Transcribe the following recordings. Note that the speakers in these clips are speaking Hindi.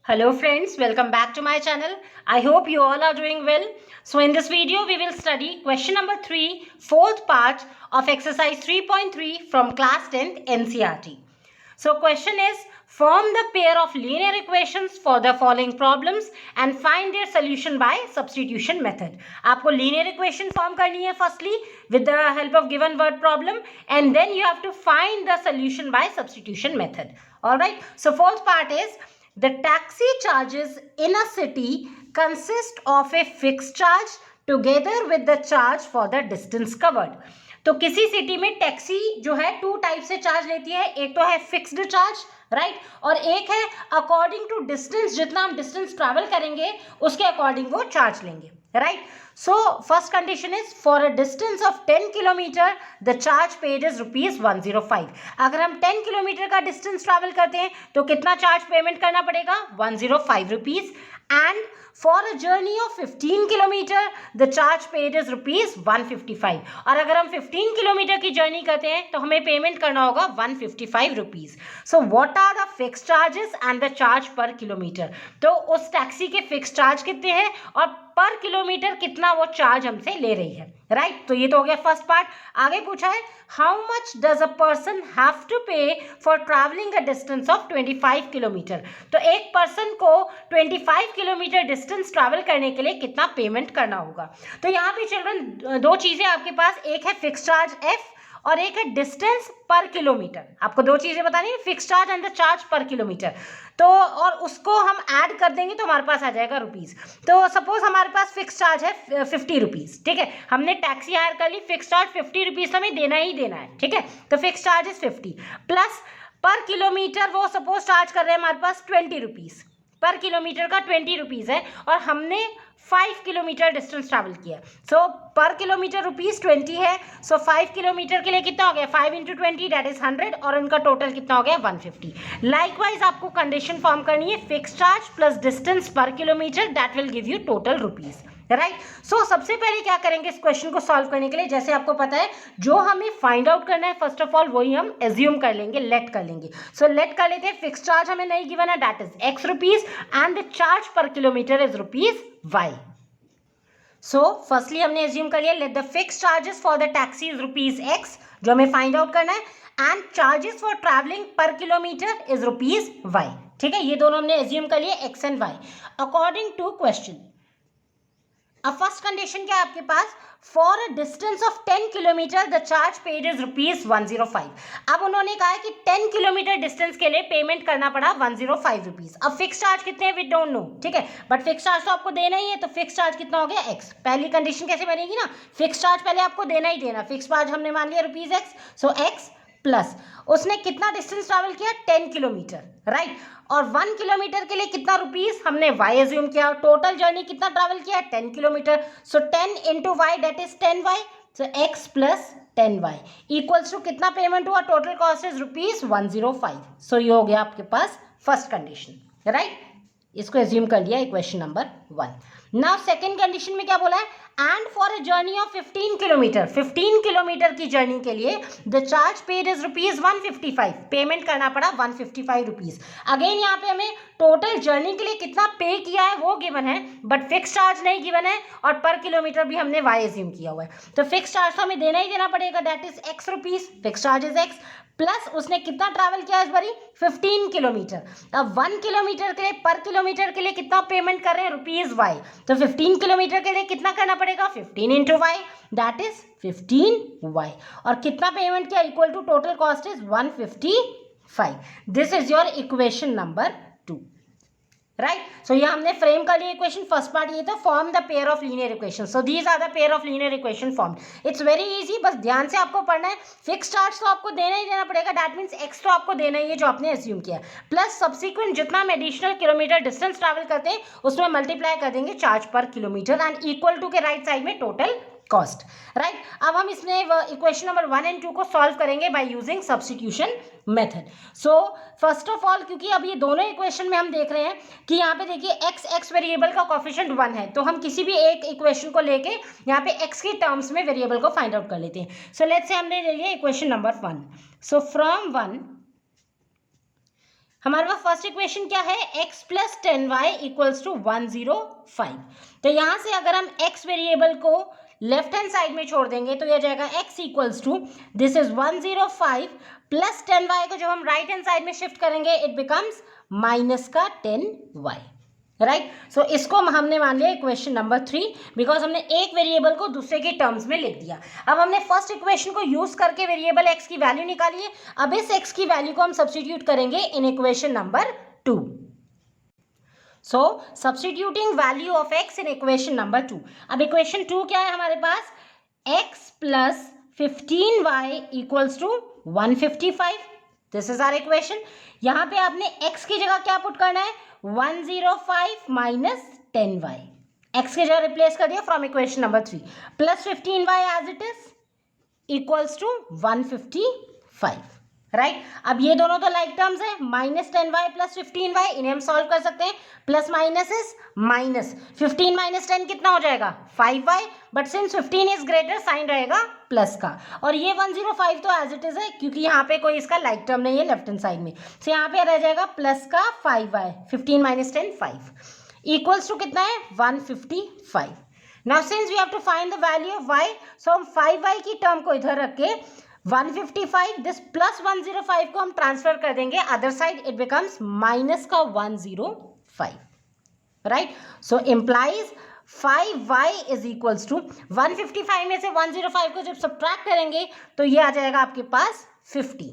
Hello friends, welcome back to my channel. I hope you all are doing well. So in this video, we will study question number 3, fourth part of exercise 3.3 from class 10th NCERT. So question is, form the pair of linear equations for the following problems and find their solution by substitution method. आपको linear equation form करनी है firstly with the help of given word problem and then you have to find the solution by substitution method. Alright, so fourth part is, the taxi charges in a city consist of a fixed charge together with the charge for the distance covered. तो किसी सिटी में टैक्सी जो है टू टाइप से चार्ज लेती है, एक तो है फिक्स्ड चार्ज राइट और एक है अकॉर्डिंग टू डिस्टेंस, जितना हम डिस्टेंस ट्रैवल करेंगे उसके अकॉर्डिंग वो चार्ज लेंगे right. So first condition is, for a distance of 10 kilometer the charge paid is ₹105. अगर हम 10 किलोमीटर का डिस्टेंस ट्रैवल करते हैं तो कितना चार्ज पेमेंट करना पड़ेगा? ₹105. And for a journey of 15 kilometer the charge paid is ₹155. और अगर हम 15 किलोमीटर की जर्नी करते हैं तो हमें पेमेंट करना होगा ₹155. So what are the fixed charges and the charge per kilometer? तो उस टैक्सी के फिक्स चार्ज कितने हैं और पर किलोमीटर कितना वो चार्ज हमसे ले रही है राइट. तो ये तो हो गया फर्स्ट पार्ट. आगे पूछा है, how much does a person have to pay for travelling a distance of 25 kilometre. तो एक पर्सन को 25 किलोमीटर डिस्टेंस ट्रैवल करने के लिए कितना पेमेंट करना होगा. तो यहाँ पे चिल्ड्रन दो चीजें आपके पास, एक है फिक्स चार्ज एफ और एक है डिस्टेंस पर किलोमीटर. आपको दो चीजें बतानी है, fix charge and the charge per kilometre. तो और उसको हम ऐड कर देंगे तो हमारे पास आ जाएगा रुपीस. तो सपोज हमारे पास फिक्स चार्ज है ₹50. ठीक है, हमने टैक्सी हायर कर ली, फिक्स चार्ज ₹50 हमें देना ही देना है. ठीक है, तो फिक्स चार्ज इज 50 प्लस पर किलोमीटर वो सपोज चार्ज कर रहे हैं हमारे पास ₹20. पर किलोमीटर का ₹20 है और हमने 5 किलोमीटर डिस्टेंस ट्रैवल किया. सो पर किलोमीटर ₹20 है. सो 5 किलोमीटर के लिए कितना हो गया? 5 into 20 दैट इज 100 और इनका टोटल कितना हो गया? 150. लाइकवाइज आपको कंडीशन फॉर्म करनी है, fix charge plus distance per kilometre that will give you total rupees right. So सबसे पहले क्या करेंगे इस क्वेश्चन को सॉल्व करने के लिए, जैसे आपको पता है जो हमें फाइंड आउट करना है फर्स्ट ऑफ ऑल वही हम एज्यूम कर लेंगे, लेट कर लेंगे. सो लेट कर लेते हैं, फिक्स चार्ज हमें नहीं गिवन है that is X rupees and the charge per kilometre is ₹Y. So firstly हमने एज्यूम कर लिया, let the fix charges for the taxi is ₹X जो हमें फाइंड आउट करना है and charges for travelling per kilometre is ₹Y. ठीक है, ये दोनों हमने एज्यूम कर लिए X and Y according to question. अब फर्स्ट कंडीशन क्या है आपके पास, for a distance of 10 kilometre the charge paid is ₹105. अब उन्होंने कहा है कि 10 किलोमीटर डिस्टेंस के लिए पेमेंट करना पड़ा ₹105. अब फिक्स चार्ज कितने हैं वी डोंट नो. ठीक है, बट फिक्स चार्ज तो आपको देना ही है, तो फिक्स चार्ज कितना हो गया? X. पहली कंडीशन कैसे बनेगी ना, फिक्स चार्ज पहले आपको देना ही देना, फिक्स चार्ज हमने मान लिया ₹X. सो X प्लस उसने कितना डिस्टेंस ट्रैवल किया? 10 किलोमीटर राइट. और 1 किलोमीटर के लिए कितना रुपीस हमने Y एज्यूम किया. टोटल जर्नी कितना ट्रैवल किया? 10 kilometre. So 10 into Y that is 10Y. So X plus 10Y equals to कितना पेमेंट हुआ? Total cost is ₹105. सो ये हो गया आपके पास फर्स्ट कंडीशन राइट. इसको एज्यूम कर लिया equation number 1. Now second condition में क्या बोला है, and for a journey of 15 kilometre, 15 kilometre की जर्नी के लिए the charge paid is ₹155. Payment करना पड़ा ₹155. अगेन यहाँ पे हमें टोटल जर्नी के लिए कितना पे किया है वो गिवन है बट फिक्स चार्ज नहीं गिवन है और पर किलोमीटर भी हमने Y एज्यूम किया हुआ है. तो फिक्स चार्ज तो हमें देना ही देना पड़ेगा that is X rupees. Fix charge is X plus उसने कितना ट्रैवल किया इस बारी? 15 किलोमीटर. अब 1 किलोमीटर के लिए पर किलोमीटर के लिए कितना पेमेंट कर रहे हैं? ₹Y. तो 15 किलोमीटर के लिए कितना करना पड़ेगा? 15 into Y that is 15Y. और कितना पेमेंट किया? Equal to total cost is 155. This is your equation number 2 right. So ये हमने फ्रेम कर लिया इक्वेशन. फर्स्ट पार्ट ये था, form the pair of linear equation. So these are the pair of linear equation form. It's very easy, बस ध्यान से आपको पढ़ना है. फिक्स चार्ज तो आपको देना ही देना पड़ेगा दैट मीन्स X तो आपको देना ही है जो आपने एज्यूम किया, प्लस सब्सिक्वेंट जितना हम एडिशनल किलोमीटर डिस्टेंस ट्रैवल करते हैं उसमें मल्टीप्लाई कर देंगे charge per kilometre and equal to के राइट साइड में टोटल कॉस्ट राइट. अब हम इसमें इक्वेशन नंबर 1 एंड 2 को सॉल्व करेंगे by using substitution method. So first of all क्योंकि अब ये दोनों इक्वेशन में हम देख रहे हैं कि यहाँ पे देखिए x वेरिएबल का कोफिशिएंट 1 है, तो हम किसी भी एक इक्वेशन को लेके यहाँ पे x के टर्म्स में वेरिएबल को फाइंड आउट कर लेते हैं. सो लेट्स से हमने ले लिया इक्वेशन नंबर 1. सो फ्रॉम 1 हमारे पास फर्स्ट इक्वेशन क्या है, x plus 10y equals to 105। तो यहाँ से अगर हम x वेरिएबल को लेफ्ट हैंड साइड में छोड़ देंगे तो यह जाएगा x equals to this is 105 plus 10y को जब हम राइट हैंड साइड में शिफ्ट करेंगे इट बिकम्स माइनस का 10y, राइट। सो इसको हमने मान लिया इक्वेशन नंबर 3 बिकॉज हमने एक वेरिएबल को दूसरे के टर्म्स में लिख दिया। अब हमने फर्स्ट इक्वेशन को यूज करके वेरिएबल x की वैल्यू निकाली है। अब इस x की वैल्यू को हम सब्स्टिट्यूट करेंगे in equation number 2। So substituting value of x in equation number 2। अब इक्वेशन 2 क्या है हमारे पास, x plus 15y equals to 155। This is our equation. यहाँ पे आपने x की जगह क्या पुट करना है, 105 माइनस 10y, x की जगह रिप्लेस कर दिया from equation number 3 plus 15y as it is equals to 155, right. अब ये दोनों तो लाइक टर्म्स है, माइनस 10y प्लस 15y, इन्हें हम सॉल्व कर सकते हैं। Plus minus is minus, 15 minus 10 कितना हो जाएगा, 5y, but since 15 is greater sign रहेगा प्लस का, और ये 105 तो एज इट इज है क्योंकि यहाँ पे कोई इसका लाइक टर्म नहीं है लेफ्ट हैंड साइड में। सो यहाँ पे रह जाएगा प्लस का 5y, 15 माइनस 10 5 इक्वल्स टू कितना है 155। Now since we have to find the value of y, so हम 5y की टर्म को इधर रख के 155 दिस प्लस 105 को हम ट्रांसफर कर देंगे other side, it becomes minus का 105, right. So implies 5y is equals to 155 में से 105 को जब सब्ट्रैक्ट करेंगे तो ये आ जाएगा आपके पास 50,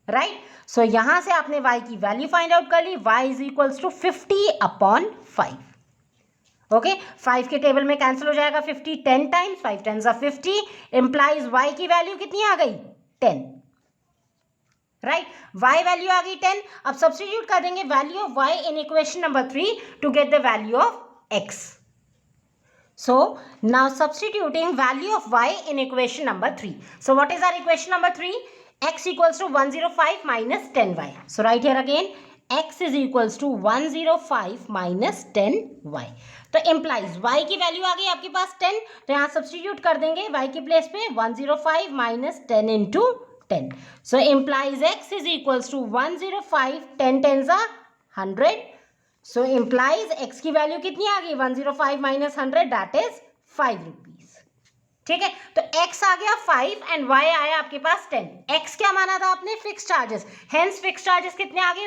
राइट। सो यहां से आपने y की वैल्यू फाइंड आउट कर ली, y is equals to 50/5। Okay, 5 के टेबल में कैंसिल हो जाएगा 50 10 टाइम्स, 5 10 50 इम्प्लाइज y की वैल्यू कितनी आ गई 10, राइट। y वैल्यू आ गई 10। अब सब्स्टिट्यूट कर देंगे value of y in equation number 3 to get the value of x। So now substituting value of y in equation number 3. So what is our equation number 3? X equals to 105 minus 10y. So right here again x is equals to 105 minus 10y. तो implies y की वैल्यू आ गई आपके पास 10, तो यहाँ सब्स्टिट्यूट कर देंगे y की प्लेस पे 105 minus 10 into 10. So implies x is equals to 105, 10 tens are 100. So implies x की वैल्यू कितनी आ गई 105 minus 100 that is 5 rupees, ठीक है। तो x आ गया 5 एंड y आया आपके पास 10। x क्या माना था आपने, fix charges, hence fix charges कितने आ गए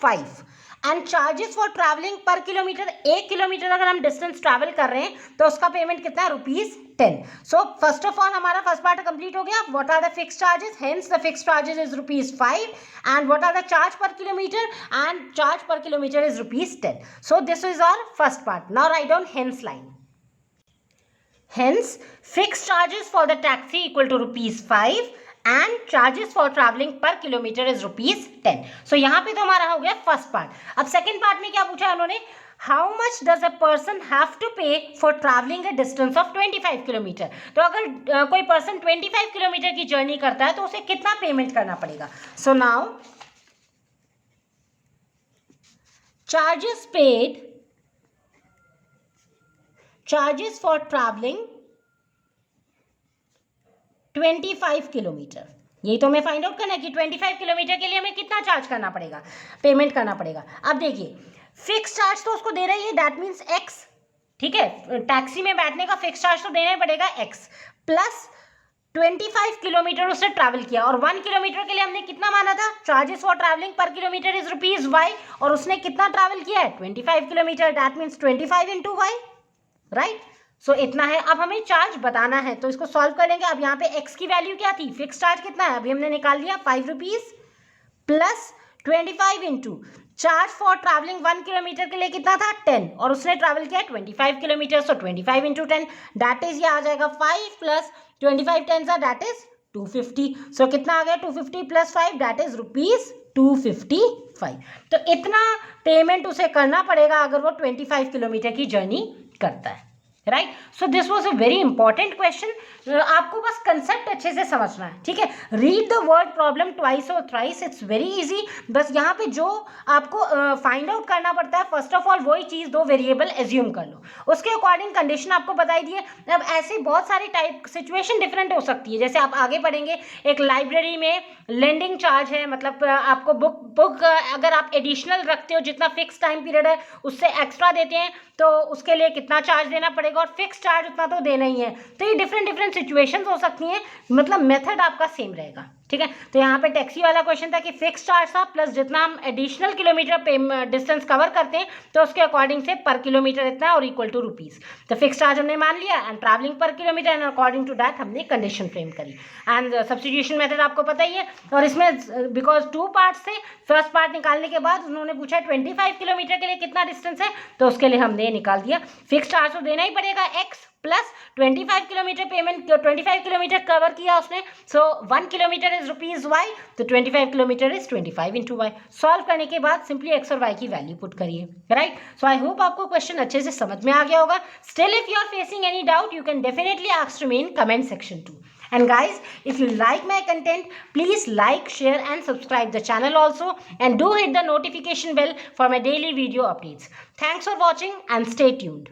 ₹5 and charges for travelling per kilometre, 1 kilometre अगर हम डिस्टेंस ट्रैवल कर रहे हैं तो उसका पेमेंट कितना है ₹10। सो फर्स्ट ऑफ ऑल हमारा फर्स्ट पार्ट कंप्लीट हो गया। What are the fix charges, hence the fix charges is ₹5 and what are the charge per kilometre, and charge per kilometre is ₹10। So this is our first part. Now write down hence line. Hence, fixed charges for the taxi equal to ₹5 and charges for traveling per kilometer is ₹10. So यहाँ पे तो हमारा हो गया फर्स्ट पार्ट। अब सेकंड पार्ट में क्या पूछा है उन्होंने, how much does a person have to pay for travelling a distance of 25 kilometre. तो अगर कोई पर्सन 25 किलोमीटर की जर्नी करता है तो उसे कितना पेमेंट करना पड़ेगा। So now charges for traveling 25 kilometre, यही तो हमें फाइंड आउट करना है कि 25 किलोमीटर के लिए हमें कितना चार्ज करना पड़ेगा, पेमेंट करना पड़ेगा। अब देखिए फिक्स चार्ज तो उसको दे रही है, दैट मीन्स x, ठीक है। टैक्सी में बैठने का फिक्स चार्ज तो देना ही पड़ेगा x, प्लस 25 किलोमीटर उसने ट्रैवल किया, और 1 किलोमीटर के लिए हमने कितना माना था, charges for travelling per kilometre is ₹y, और उसने कितना ट्रैवल किया है 25 kilometre, that means 25 into y, right. So इतना है। अब हमें चार्ज बताना है तो इसको सॉल्व कर लेंगे। अब यहाँ पे x की वैल्यू क्या थी, फिक्स चार्ज कितना है, अभी हमने निकाल लिया 5 rupees plus 25 into charge for travelling 1 kilometre के लिए कितना था 10, और उसने ट्रैवल किया 25 kilometre, so 25 into 10 that is ये आ जाएगा 5 प्लस 25 10 दैट इज 250। सो कितना आ गया 250 प्लस 5 दैट इज ₹255। तो इतना पेमेंट उसे करना पड़ेगा अगर वो 25 किलोमीटर की जर्नी करता है, right. So this was a very important question. आपको बस कंसेप्ट अच्छे से समझना है, ठीक है. Read the word problem twice और थ्राइस, इट्स वेरी इजी. बस यहाँ पे जो आपको फाइंड आउट करना पड़ता है, फर्स्ट ऑफ ऑल वही चीज़, दो वेरिएबल एज्यूम कर लो, उसके अकॉर्डिंग कंडीशन आपको बताई दी है. अब ऐसे बहुत सारे टाइप सिचुएशन डिफरेंट हो सकती है. जैसे आप आगे पढ़ेंगे, एक लाइब्रेरी में लेंडिंग चार्ज है, मतलब आपको बुक अगर आप एडिशनल रखते हो, जितना फिक्स टाइम पीरियड है उससे एक्स्ट्रा देते हैं, तो उसके लिए कितना चार्ज देना पड़ेगा, और फिक्स चार्ज उतना तो देना ही है. तो ये डिफरेंट डिफरेंट सिचुएशंस हो सकती हैं, मतलब मेथड आपका सेम रहेगा, ठीक है. तो यहाँ पे टैक्सी वाला क्वेश्चन था कि फिक्स चार्ज था, प्लस जितना हम एडिशनल किलोमीटर डिस्टेंस कवर करते हैं तो उसके अकॉर्डिंग से पर किलोमीटर इतना है और इक्वल टू रुपीज़. तो फिक्स चार्ज हमने मान लिया and travelling per kilometre, and according to that हमने कंडीशन फ्रेम करी. एंड सब्स्टिट्यूशन मेथड आपको पता ही है. और इसमें बिकॉज टू पार्ट्स थे, फर्स्ट पार्ट निकालने के बाद उन्होंने पूछा 25 किलोमीटर के लिए कितना डिस्टेंस है, तो उसके लिए हमने निकाल दिया. फिक्स चार्ज तो देना ही पड़ेगा x, plus 25 kilometre payment, 25 kilometre cover किया उसने, so 1 kilometre is rupees y, तो 25 kilometre is 25 into Y. Solve करने के बाद सिंपली x और y की वैल्यू पुट करिए, राइट. सो आई होप आपको क्वेश्चन अच्छे से समझ में आ गया होगा. Still if you are facing any doubt, you can definitely ask to me in comment section too. And guys, if you like my content, please like, share and subscribe the channel also, and do hit the notification bell for my daily video updates. Thanks for watching and stay tuned.